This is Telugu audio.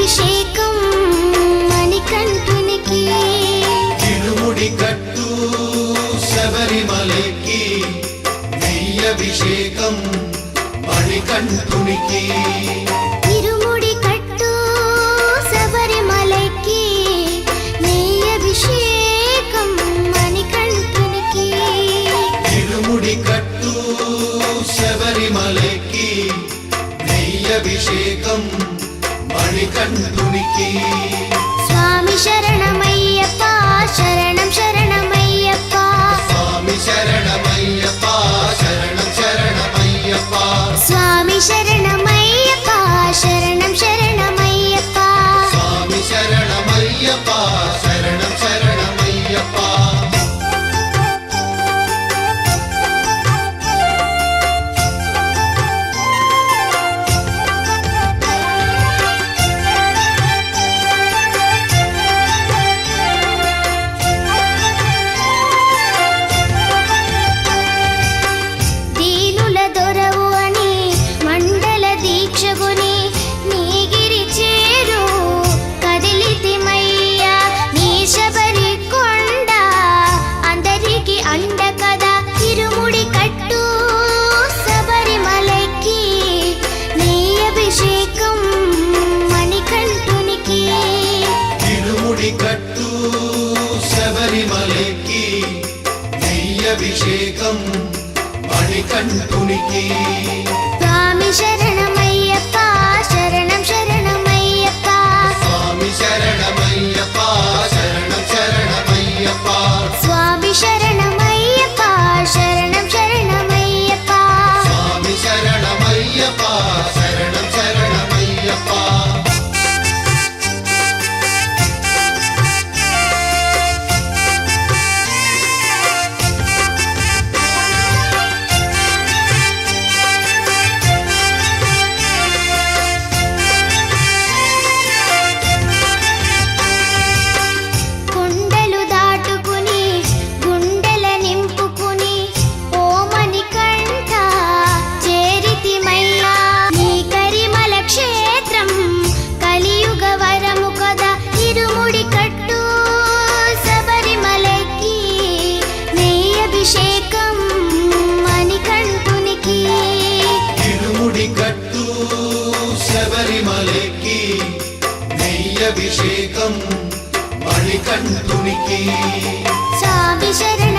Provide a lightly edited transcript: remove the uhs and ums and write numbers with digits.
నెయ్యభిషేకం మణికంఠునికి తిరుముడి కట్టు శబరిమలకి నెయ్యభిషేకం మణికంఠునికి తిరుముడి కట్టు శబరిమలకి నెయ్యభిషేకం మణికంఠునికి తిరుముడి కట్టు శబరిమలకి నెయ్యభిషేకం మణికంఠునికి స్వామి శరణమయ్యప్ప శరణం శరణమయ్యప్ప స్వామి శరణమయ్యప్ప శరణం శరణమయ్యప్ప స్వామి శరణమయ్యప్ప శరణం శరణమయ్యప్ప స్వామి శరణమయ్యప్ప శరణం శరణమయ్యప్ప దీనుల దొరవు అని మండల దీక్షగుని నీగిరి చేరు కదిలితిమయ్యా నీ శబరి కొండ అందరికి అండ కదా తిరుముడి కట్టు శబరిమలకి నెయ్యభిషేకం మణికంఠునికి తిరుముడి కట్టు శబరిమలకి నెయ్యభిషేకం మణికంఠునికి స్వామి శరణమయ్యప్ప శరణం శరణమయ్యప్ప స్వామి శరణమయ్యప్ప శరణం శరణమయ్యప్ప స్వామి శరణమయ్యప్ప శరణం శరణమయ్యప్ప స్వామి శరణమయ్యప్ప శరణం శరణమయ్యప్ప కొండలు దాటుకుని గుండెల నింపుకుని ఓ మణికంఠ చేరితిమయ్యా నీ కరిమల క్షేత్రం కలియుగ వరము కదా తిరుముడి కట్టు శబరిమలకి నెయ్యభిషేకం మణికంఠునికి తిరుముడి కట్టు శబరిమలకి నెయ్యభిషేకం మణికంఠునికి స్వామి శరణం